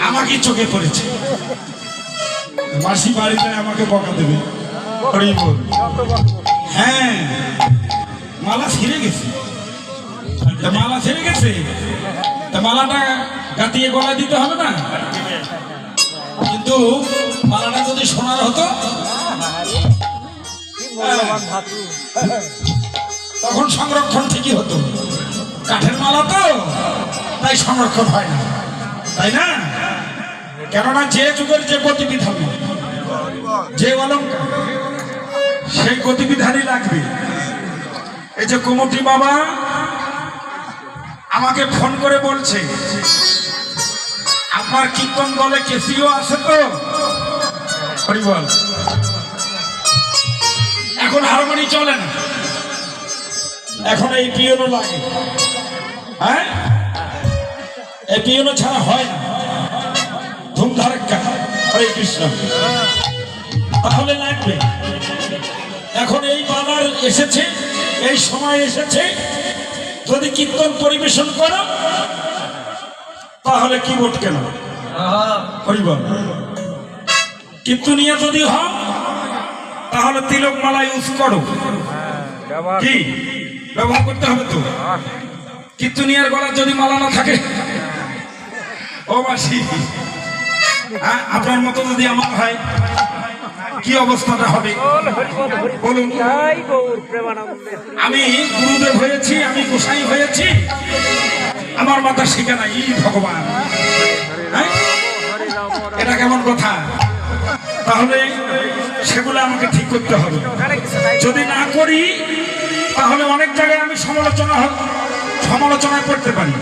আমাকে চোখে পড়েছে। মাসি বাড়িতে আমাকে বকা দেবে। হ্যাঁ, মালা ছিঁড়ে গেছে। মালা ছিঁড়ে গেছে, তা মালাটা গাঁথিয়ে গলা দিতে হবে না? কিন্তু মালাটা যদি সোনার হতো তখন সংরক্ষণ ঠিকই হতো। কাঠের মালা তো, তাই সংরক্ষণ হয় না, তাই না? কেননা যে যুগের যে গতিবিধান, যে অলঙ্কার, সেই গতিবিধানই লাগবে। এই যে কুমুটি বাবা আমাকে ফোন করে বলছে, আপনার কীর্তন দলে কেসিও আছে তো? বল, এখন হারমোনি চলে না, এখন এই পিয়ানো লাগে। হ্যাঁ, এই পিয়ানো ছাড়া হয় না, ধুমধারাক্কা। হরে কৃষ্ণ। তাহলে লাগবে। এখন এই বাবার এসেছে, এই সময় এসেছে, যদি কীর্তন পরিবেশন করো তাহলে কিবোর্ড কেন? হরিবল। কীর্তনিয়া যদি হও তাহলে তিলক মালা ইউজ করো। কি ব্যবহার করতে হবে তো? কীর্তনিয়ার গলার যদি মালা না থাকে, ও মাসি, আপনার মতো যদি আমার হয় কি অবস্থাটা হবে বলুন? আমি গুরুদেব হয়েছি, আমি গোসাই হয়েছি, আমার মাথা শিখে নাই ভগবান। এটা কেমন কথা? তাহলে সেগুলো আমাকে ঠিক করতে হবে। যদি না করি তাহলে অনেক জায়গায় আমি সমালোচনায় পড়তে পারি।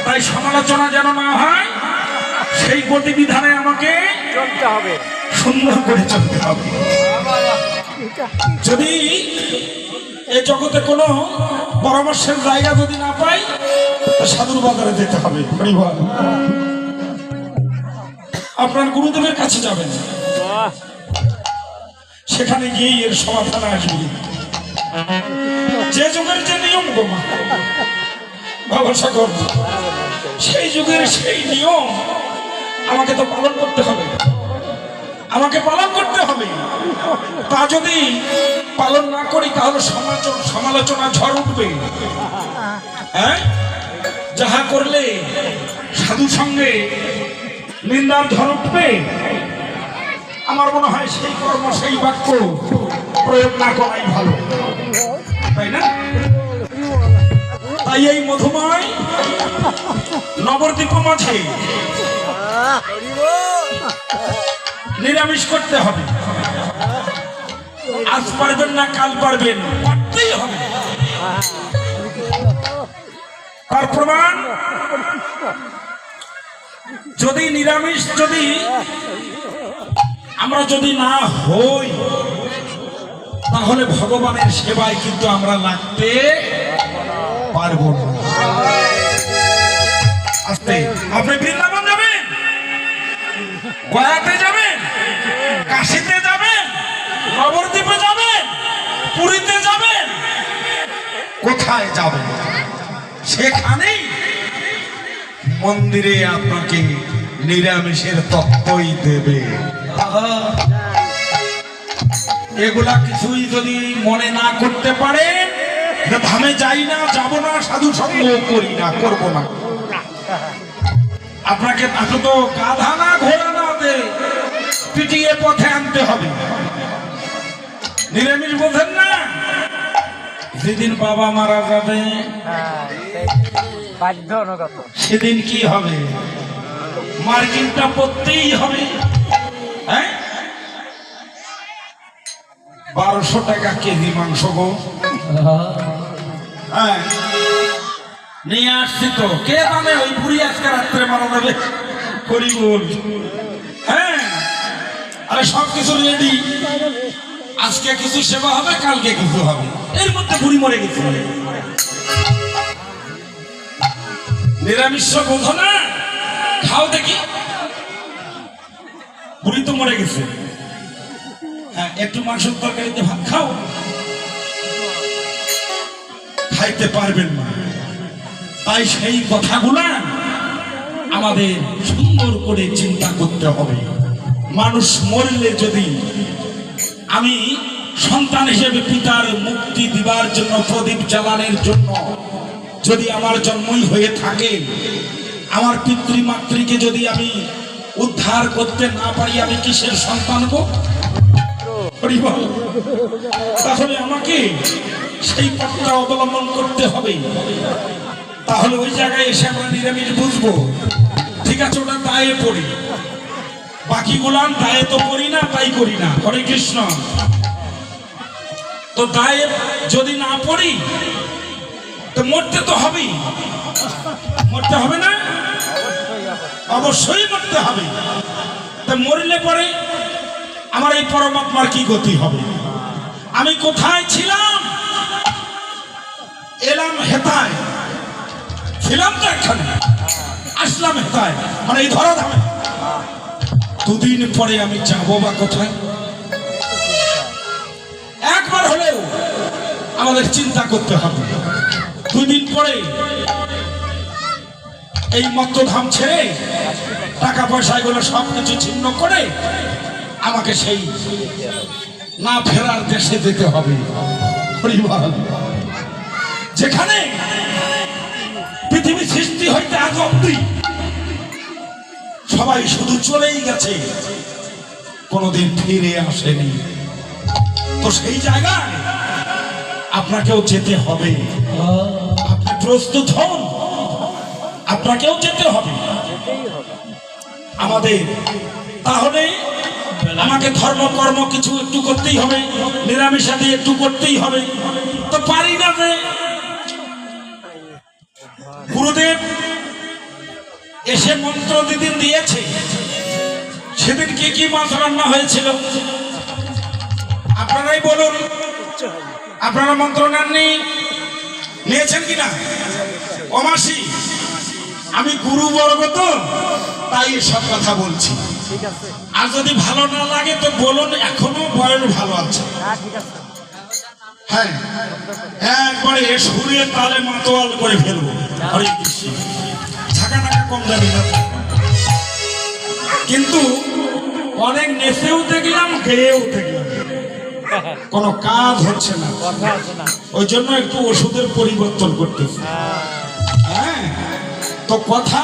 তাই সমালোচনা যেন না হয় সেই গতিবিধানে আমাকে চলতে হবে, সুন্দর করে চলতে হবে। যদি এই জগতে কোনো পরামর্শের জায়গা যদি না পাই, সাধুর বাজারে যেতে হবে। আপনার গুরুদেবের কাছে যাবেন, সেখানে গিয়ে এর সমাধান আসবে। যে যুগের যে নিয়ম গোমা বাবা সাগর, সেই যুগের সেই নিয়ম আমাকে তো পালন করতে হবে, আমাকে পালন করতে হবে। তা যদি পালন না করি তাহলে সমালোচনা ঝড় উঠবে। হ্যাঁ, যাহা করলে সাধু সঙ্গে নিন্দার ঝড় উঠবে। আমার মনে হয় সেই কর্ম, সেই বাক্য প্রয়োগ না করাই ভালো, তাই না? তাই এই মধুময় নবদ্বীপ মাঝে নিরামিষ করতে হবে। আজ পারবেন না, কাল পারবেন, করতেই হবে। তার প্রমাণ, যদি নিরামিষ যদি আমরা যদি না হই তাহলে ভগবানের সেবায় কিন্তু আমরা লাগতে পারবো না। আস্তে, আপনি বৃন্দাবন যাবেন, গয়াতে যাবেন, কাশীতে যাবেন, নবদ্বীপে যাবেন, পুরীতে যাবেন, কোথায় যাবেন, সেখানেই মন্দিরে আপনাকে নিরামিষের তত্ত্বই দেবে। এগুলা কিছুই যদি মনে না করতে পারেন, ধামে যাই না, যাব না, সাধু সঙ্গ করি না, করবো না, আপনাকে তাকে তো গাধা না ঘোড়া না পিটিয়ে পথে আনতে হবে। নিরামিষ বোঝেন না? যেদিন বাবা মারা যাবে সেদিন কি হবে? মার্কিনটা পড়তেই হবে। হ্যাঁ, 1200 টাকা কেজি মাংস গো। হ্যাঁ, নিয়ে আসছি তো, কে জানে ওই বুড়ি আজকে রাত্রে মারা যাবে। করি বল। হ্যাঁ, আরে সবকিছু রেডি, আজকে কিছু সেবা হবে, কালকে কিছু হবে, এর মধ্যে বুড়ি মরে গেছে। নিরামিষ বোঝো না? খাও দেখি। বুড়ি তো মরে গেছে, হ্যাঁ, একটু মাংসের তরকারিতে ভাত খাও, খাইতে পারবেন না। তাই সেই কথাগুলা আমাদের সুন্দর করে চিন্তা করতে হবে। মানুষ মরলে যদি আমি সন্তান হিসেবে পিতার মুক্তি দিবার জন্য, প্রদীপ জ্বালানোর জন্য যদি আমার জন্মই হয়ে থাকে, আমার পিতৃমাতৃকে যদি আমি উদ্ধার করতে না পারি, আমি কিসের সন্তান গো? তাহলে আমাকে সেই পথটা অবলম্বন করতে হবে। তাহলে ওই জায়গায় এসে আমরা নিরামিষ বুঝবো, ঠিক আছে, ওটা দায়ে পড়ি, বাকিগুলান দায়ে তো করি না, তাই করি না। হরে কৃষ্ণ। তো দায়ে যদি না পড়ি তো মরতে তো হবেই, মরতে হবে না? অবশ্যই মরতে হবে। তা মরলে পরে আমার এই পরমাত্মার কি গতি হবে? আমি কোথায় ছিলাম? এলাম হেতায়, ছিলাম তো এখানে, আসলাম হেতায়, মানে এই ধরা ধামে। দুদিন পরে আমি যাবো বা কোথায়? একবার হলেও আমাদের চিন্তা করতে হবে। দুদিন পরে এই মত্তধাম ছেড়ে, টাকা পয়সা এগুলো সবকিছু ছিন্ন করে আমাকে সেই না ফেরার দেশে যেতে হবে। যেখানে পৃথিবী সৃষ্টি হইতে আজ অব্দি সবাই শুধু চলেই গেছে, কোনোদিন ফিরে আসেনি। তো সেই জায়গায় আপনাকেও যেতে হবে। আপনি প্রস্তুত হন, আপনাকেও যেতে হবে আমাদের। তাহলে আমাকে ধর্মকর্ম কিছু একটু করতেই হবে, নিরামিষাদি একটু করতেই হবে। তো পারি না যে গুরুদেব এসে মন্ত্র যেদিন দিয়েছে, সেদিন কি কি মাছ রান্না হয়েছিল আপনারাই বলুন। আপনারা মন্ত্র নেননি, নিয়েছেন কিনা? অমাসি আমি গুরু বর্গ তো, তাই সব কথা বলছি। আর যদি ভালো না লাগে তো বলুন, এখনো বয়স ভালো আছে। হ্যাঁ, একবারে সুরের তালে মাতোয়াল করে ফেলবো। হরে কৃষ্ণ। ছাকা টাকা কম যাবে না, কিন্তু অনেক নেচেও দেখলাম, গেয়েও দেখলাম, কোনো কাজ হচ্ছে না। ওই জন্য একটু ওষুধের পরিবর্তন করতেছে। হ্যাঁ, তো কথা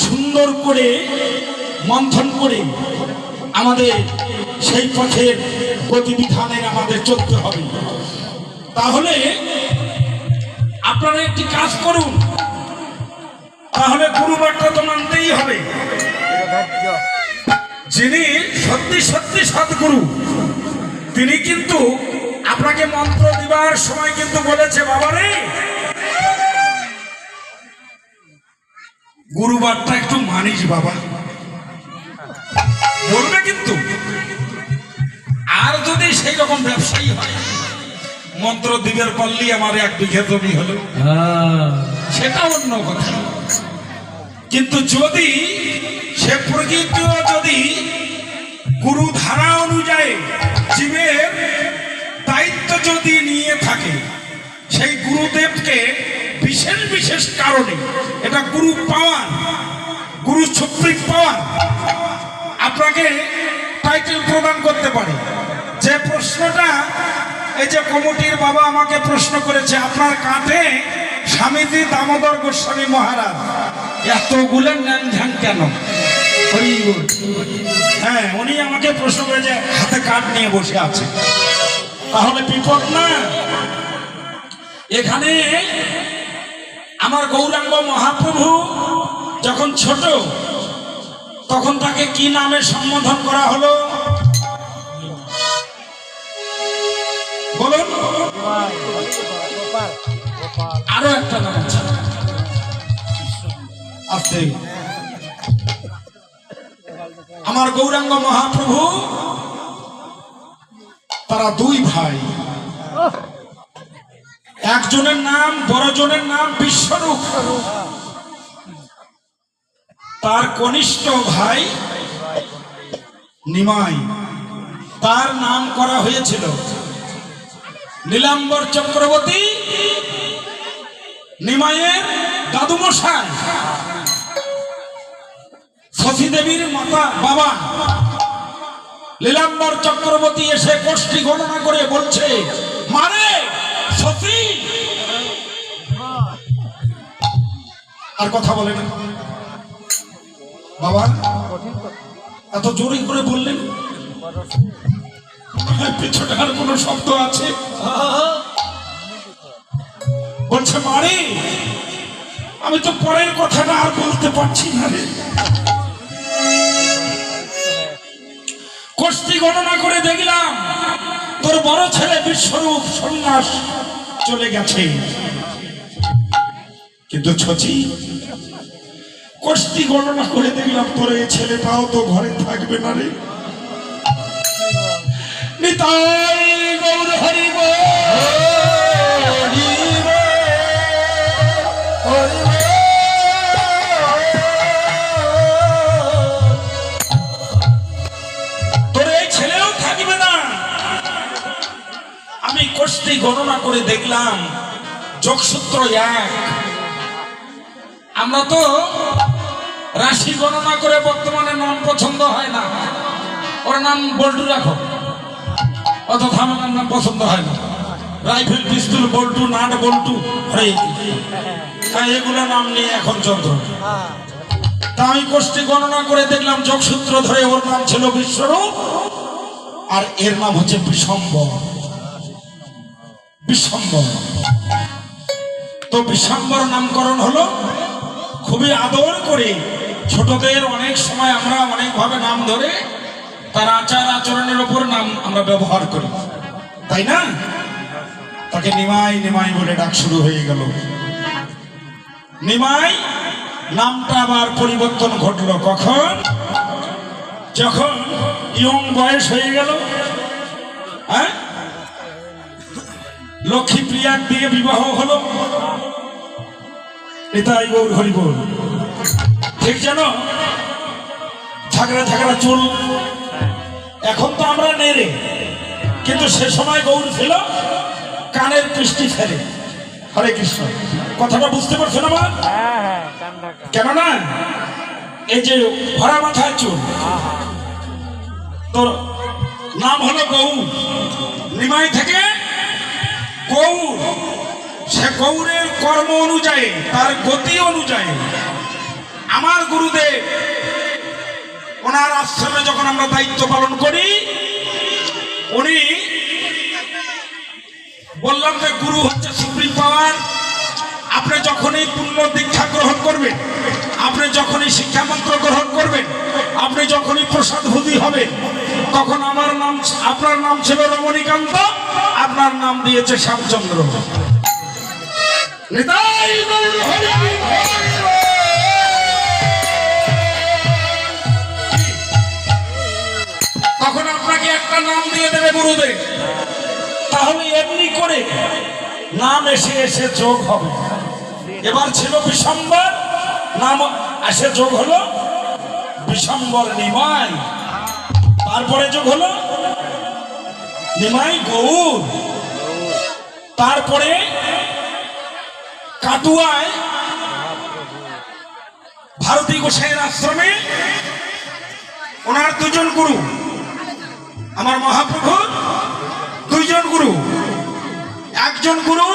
সুন্দর করে মন্থন করে আমাদের সেই পথের গতিবিধানে আমাদের চলতে হবে। তাহলে আপনারা একটি কাজ করুন, তাহলে গুরুবারটা তো মানতেই হবে। যিনি সত্যি সত্যি সদ্গুরু, তিনি কিন্তু আপনাকে মন্ত্র দিবার সময় কিন্তু বলেছে, বাবারে গুরুবারটা একটু মানিস বাবা, বলবে কিন্তু। আর যদি সেই রকম ব্যবসায়ী হয়, মন্ত্র দিবের পারলেই আমার 1 বিঘা জমি হলো, সেটা অন্য কথা। কিন্তু যদি সে প্রকৃত যদি গুরু ধারা অনুযায়ী জীবের দায়িত্ব যদি নিয়ে থাকে, সেই গুরুদেবকে বিশেষ বিশেষ কারণে, এটা গুরু পাওয়ার, গুরু সুপ্রিম পাওয়ার, আপনাকে টাইটেল প্রদান করতে পারে। যে প্রশ্নটা এই যে কমিটির বাবা আমাকে প্রশ্ন করেছে, আপনার কাঁধে স্বামীজি দামোদর গোস্বামী মহারাজ, এতগুলো ন্যাংঝাং কেন? হ্যাঁ, উনি আমাকে প্রশ্ন করেছে, হাতে কাঠ নিয়ে বসে আছে, তাহলে বিপদ না? এখানে আমার গৌরাঙ্গ মহাপ্রভু যখন ছোট, তখন তাকে কি নামে সম্বোধন করা হলো বলুন? আরো একটা নাম আছে। আমার গৌরাঙ্গ মহাপ্রভু তারা 2 ভাই, একজনের নাম, বড়জনের নাম বিশ্বরূপ, তার কনিষ্ঠ ভাই নিমাই, তার নাম করা হয়েছিল নীলাম্বর চক্রবর্তী, নিমাইয়ের দাদু মশাই। শশী দেবীর মাতা বাবা লীলাম্বর চক্রবর্তী এসে কোষ্ঠী গণনা করে বলছে, মারে শশী। আর কথা বলে না বাবা, এত জোরে করে বললেন, পেছনে আর কোন শব্দ আছে? বলছে মারে আমি তো পরের কথাটা আর বলতে পারছি না রে। কোষ্ঠী গণনা করে দেখলাম তোর বড় ছেলে বিশ্বরূপ সন্ন্যাস চলে গেছে, কিন্তু ছচি কোষ্ঠী গণনা করে দেখলাম তোর এই ছেলেটাও তো ঘরে থাকবে না রে। নিতাই গৌর হরি তোর এই ছেলেও থাকবে না। আমি কোষ্ঠী গণনা করে দেখলাম যোগসূত্র 1। আমরা তো রাশি গণনা করে বর্তমানে নাম পছন্দ হয় না, ওর নাম বল্টু রাখো, অত থামার নাম পছন্দ হয় না। রাইফেল পিস্তল বল্টু, নাট বল্টু, এগুলো নাম নিয়ে এখন যন্ত্র। তা আমি কোষ্ঠী গণনা করে দেখলাম যোগসূত্র ধরে ওর নাম ছিল বিশ্বরূপ, আর এর নাম হচ্ছে বিশ্বম্বর। বিশ্বম্বর তো বিশ্বম্বর নামকরণ হলো খুবই আদর করে। ছোটদের অনেক সময় আমরা অনেকভাবে নাম ধরে তার আচার আচরণের উপর নাম আমরা ব্যবহার করি, তাই না? তাকে নিমাই নিমাই বলে ডাক শুরু হয়ে গেল। নিমাই নামটা আবার পরিবর্তন ঘটলো কখন? যখন ইয়ং বয়স হয়ে গেল, হ্যাঁ, লক্ষ্মীপ্রিয়ার দিয়ে বিবাহ হলো। এটাই গৌর হরি বল। ঠিক জানো, ঝাগড়া ঝাগড়া চুল, এখন তো আমরা নেড়ে, কিন্তু সে সময় গৌর ছিল কানের পৃষ্টি ফেলে। হরে কৃষ্ণ, কথাটা বুঝতে পারছো না? কেননা এই যে ভরা মাথায় চুল, তোর নাম হলো গৌর। নিমাই থেকে গৌর, সে গৌরের কর্ম অনুযায়ী, তার গতি অনুযায়ী আমার গুরুদেব ওনার আশ্রমে যখন আমরা দায়িত্ব পালন করি, উনি বললাম যে গুরু হচ্ছে সুপ্রিম পাওয়ার। আপনি যখনই পূর্ণ দীক্ষা গ্রহণ করবেন, আপনি যখনই শিক্ষা মন্ত্র গ্রহণ করবেন, আপনি যখনই প্রসাদ ভূতি হবেন, তখন আমার নাম, আপনার নাম ছিল রমণীকান্ত, আপনার নাম দিয়েছে শ্যামচন্দ্র। তখন আপনাকে একটা নাম দিয়ে দেবে গুরুদেব, তাহলে এমনি করে নাম এসে এসে যোগ হবে। এবার ছিল বিশ্বম্বর, নাম এসে যোগ হলো বিশ্বম্বর নিমাই, তারপরে যোগ হলো নিমাই গৌর, তারপরে কাটুয়ায় ভারতী গোসাইয়ের আশ্রমে ওনার দুজন গুরু, আমার মহাপ্রভু দুইজন গুরু, একজন গুরু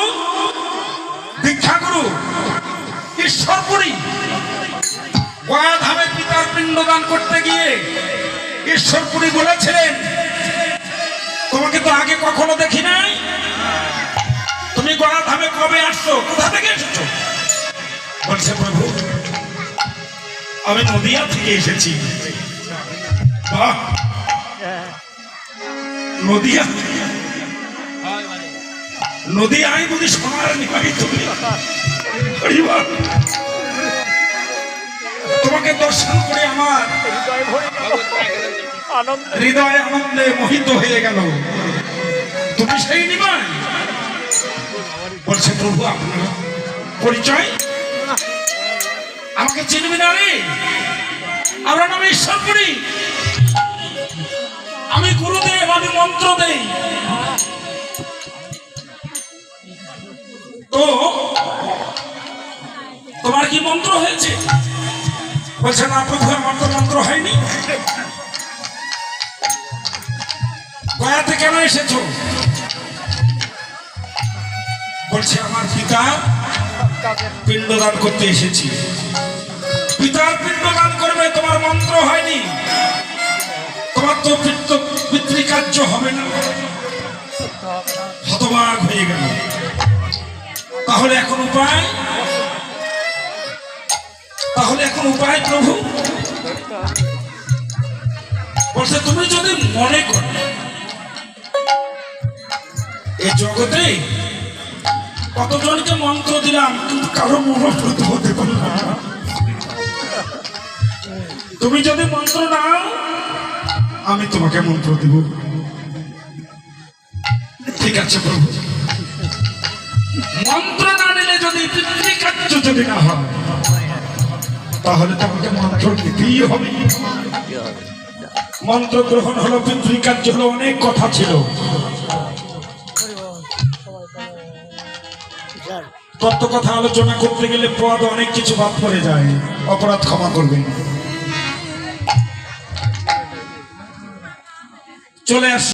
দীক্ষা গুরু ঈশ্বরপুরী, গয়া ধামে পিতার পিণ্ডদান করতে গিয়ে ঈশ্বরপুরী বলেছিলেন, তোমাকে তো আগে কখনো দেখি নাই, তুমি গয়া ধামে কবে আসছো, কোথা থেকে এসেছো? বলছে প্রভু আমি নদিয়া থেকে এসেছি। নদিয়া, নদিয়ায় বুঝি সোনার নিবাই তুমি, তোমাকে দর্শন করে আমার হৃদয় আনন্দে মোহিত হয়ে গেল। তুমি সেই নিবাই? বলছে প্রভু আপনার পরিচয় আমাকে চিনবি না রে, আমরা নামে ঈশ্বরপুরী, আমি গুরুদেব, আমি মন্ত্র দেই। তো তোমার কি মন্ত্র হয়েছে? বলছে না প্রভু আমার তো মন্ত্র হয়নি। গয়াতে কেন এসেছো? বলছে আমার পিতা পিণ্ডদান করতে এসেছি। পিতার পিণ্ডদান করবে, তোমার মন্ত্র হয়নি, তোমার তো পিতৃকার্য হবে না। হতবাক হয়ে গেল। তাহলে এখন উপায়? তাহলে এখন উপায় প্রভু? বলছে তুমি যদি মনে করো এই জগতে কতজনকে মন্ত্র দিলাম কিন্তু কারো মনোপ্রত হতে পারলাম না। তুমি যদি মন্ত্র নাও আমি তোমাকে মন্ত্র দেব। ঠিক আছে প্রভু, মন্ত্র না নিলে যদি পিতৃকার্য যদি না হয় তাহলে তোমাকে মন্ত্র দিতেই হবে। মন্ত্র গ্রহণ হলো, পিতৃকার্য হলো, অনেক কথা ছিল। তত্ত্ব কথা আলোচনা করতে গেলে পদ অনেক কিছু বাদ পড়ে যায়, অপরাধ ক্ষমা করবেন। চলে আসি।